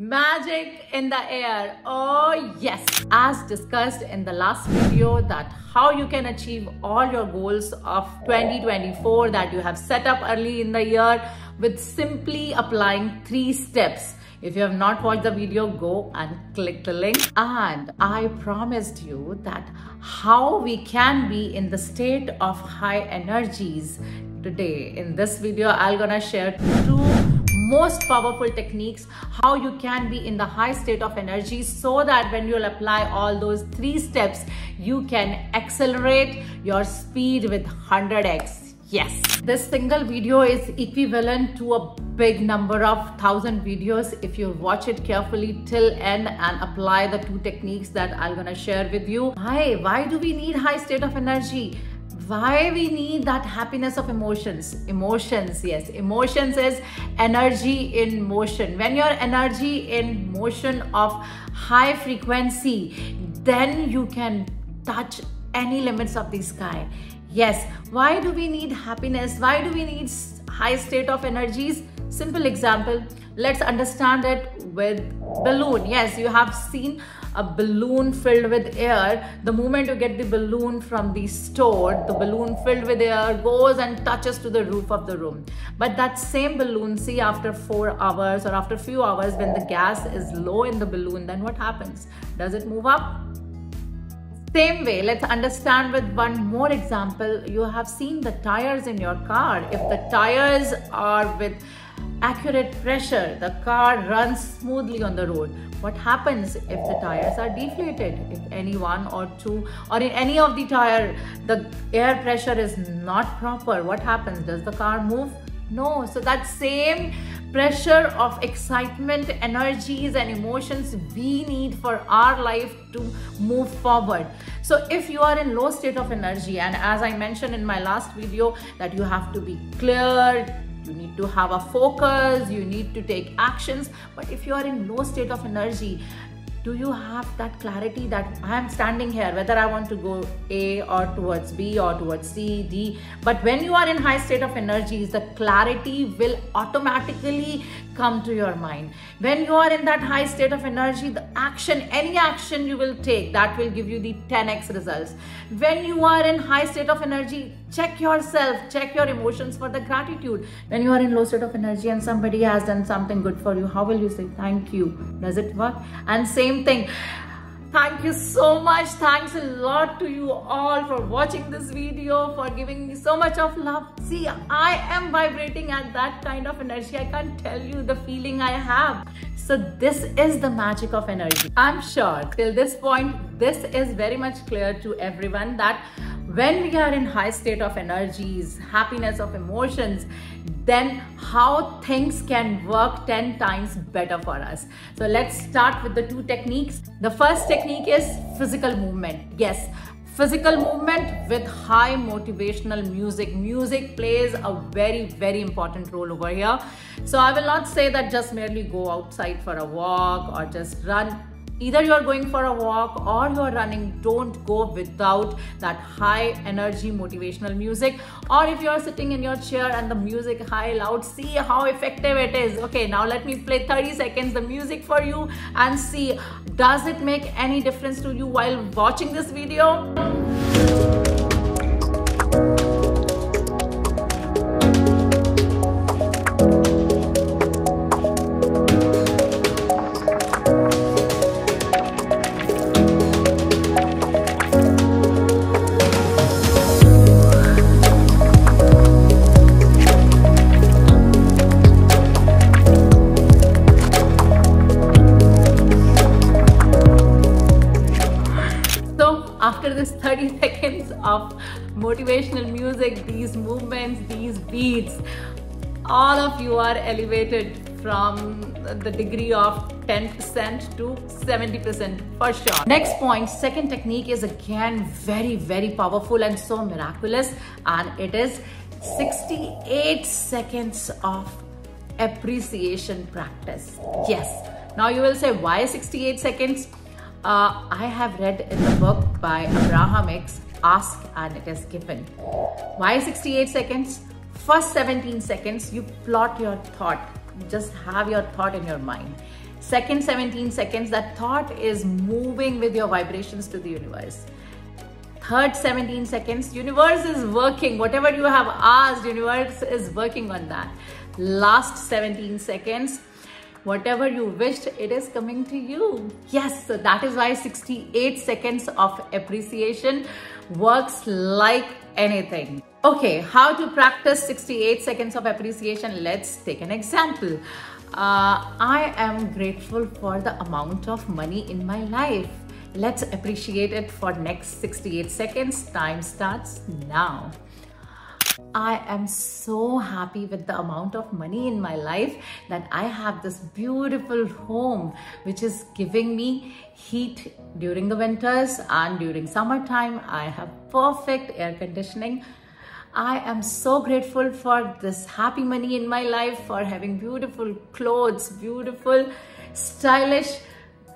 Magic in the air. Oh yes. As discussed in the last video, that how you can achieve all your goals of 2024 that you have set up early in the year with simply applying 3 steps. If you have not watched the video, go and click the link. And I promised you that how we can be in the state of high energies. Today in this video, I'm gonna share 2 most powerful techniques how you can be in the high state of energy, so that when you'll apply all those 3 steps, you can accelerate your speed with 100x. Yes, this single video is equivalent to a big number of 1,000 videos if you watch it carefully till end and apply the 2 techniques that I'm gonna share with you. Why do we need high state of energy? Why we need that happiness of emotions? Emotions, yes, emotions is energy in motion. When your energy in motion of high frequency, then you can touch any limits of the sky. Yes, why do we need happiness? Why do we need high state of energies? Simple example, let's understand it with balloon. Yes, you have seen a balloon filled with air. The moment you get the balloon from the store, the balloon filled with air goes and touches to the roof of the room. But that same balloon, see, after 4 hours or after a few hours, when the gas is low in the balloon, then what happens? Does it move up? Same way, let's understand with one more example. You have seen the tires in your car. If the tires are with accurate pressure, the car runs smoothly on the road. What happens if the tires are deflated? If any 1 or 2 or in any of the tire, the air pressure is not proper, what happens? Does the car move? No. So that same pressure of excitement, energies and emotions we need for our life to move forward. So if you are in low state of energy, and as I mentioned in my last video, that you have to be clear, you need to have a focus, you need to take actions. But if you are in low state of energy, do you have that clarity that I am standing here, whether I want to go A or towards B or towards C, D? But when you are in high state of energies, the clarity will automatically come to your mind. When you are in that high state of energy, the action, any action you will take, that will give you the 10x results. When you are in high state of energy, check yourself, check your emotions for the gratitude. When you are in low state of energy and somebody has done something good for you, how will you say thank you? Does it work? And same thing. Thank you so much. Thanks a lot to you all for watching this video, for giving me so much of love. See, I am vibrating at that kind of energy. I can't tell you the feeling I have. So this is the magic of energy. I'm sure till this point, this is very much clear to everyone that when we are in high state of energies, happiness of emotions, then how things can work 10 times better for us. So let's start with the 2 techniques. The first technique is physical movement. Yes, physical movement with high motivational music. Music plays a very, very important role over here. So I will not say that just merely go outside for a walk or just run. Either you're going for a walk or you're running, don't go without that high energy motivational music. Or if you're sitting in your chair and the music high loud, see how effective it is. Okay, now let me play 30 seconds the music for you and see, does it make any difference to you while watching this video? After this 30 seconds of motivational music, these movements, these beats, all of you are elevated from the degree of 10% to 70% for sure. Next point, second technique is again very, very powerful and so miraculous, and it is 68 seconds of appreciation practice. Yes. Now you will say, why 68 seconds? I have read in the book by Abraham Hicks, Ask and It Is Given. Why 68 seconds? First 17 seconds, you plot your thought. Just have your thought in your mind. Second 17 seconds, that thought is moving with your vibrations to the universe. Third 17 seconds, universe is working. Whatever you have asked, universe is working on that. Last 17 seconds, whatever you wished, it is coming to you. Yes, so that is why 68 seconds of appreciation works like anything. Okay, how to practice 68 seconds of appreciation? Let's take an example. I am grateful for the amount of money in my life. Let's appreciate it for next 68 seconds. Time starts now. I am so happy with the amount of money in my life that I have this beautiful home which is giving me heat during the winters, and during summertime I have perfect air conditioning. I am so grateful for this happy money in my life, for having beautiful clothes, beautiful stylish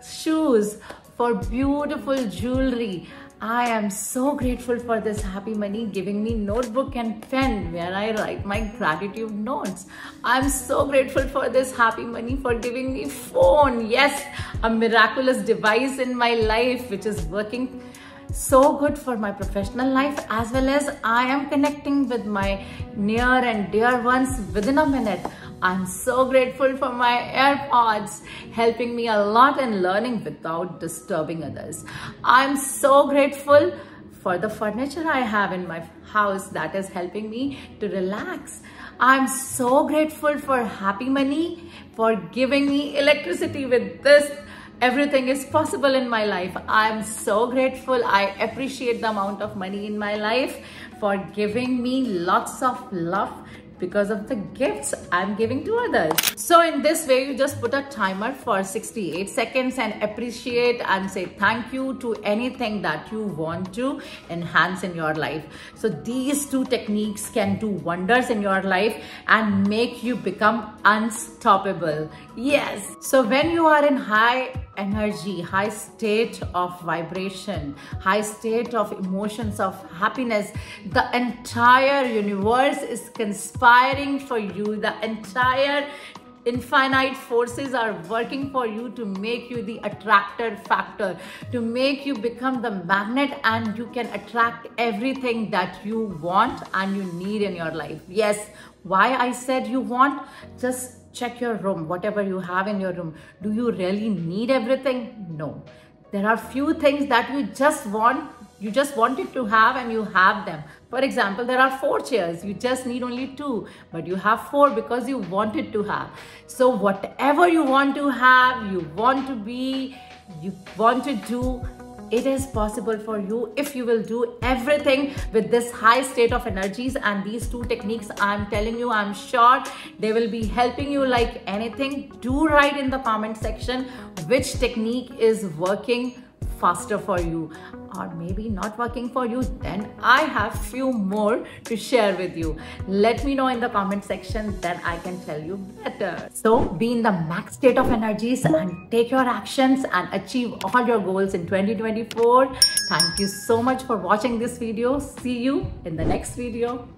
shoes, for beautiful jewelry. I am so grateful for this happy money giving me notebook and pen where I write my gratitude notes. I'm so grateful for this happy money for giving me phone. Yes, a miraculous device in my life which is working so good for my professional life, as well as I am connecting with my near and dear ones within a minute. I'm so grateful for my AirPods, helping me a lot in learning without disturbing others. I'm so grateful for the furniture I have in my house that is helping me to relax. I'm so grateful for happy money for giving me electricity. With this, everything is possible in my life. I'm so grateful. I appreciate the amount of money in my life for giving me lots of love because of the gifts I'm giving to others. So in this way, you just put a timer for 68 seconds and appreciate and say thank you to anything that you want to enhance in your life. So these two techniques can do wonders in your life and make you become unstoppable. Yes. So when you are in high energy, high state of vibration, high state of emotions of happiness, the entire universe is conspiring for you. The entire infinite forces are working for you to make you the attractor factor, to make you become the magnet, and you can attract everything that you want and you need in your life. Yes, why I said you want? Just check your room, whatever you have in your room. Do you really need everything? No. There are few things that you just want it to have, and you have them. For example, there are 4 chairs. You just need only 2, but you have 4 because you wanted to have. So whatever you want to have, you want to be, you want to do, it is possible for you if you will do everything with this high state of energies. And these 2 techniques, I'm telling you, I'm sure they will be helping you like anything. Do write in the comment section which technique is working faster for you, or maybe not working for you. Then I have few more to share with you. Let me know in the comment section, then I can tell you better. So be in the max state of energies and take your actions and achieve all your goals in 2024. Thank you so much for watching this video. See you in the next video.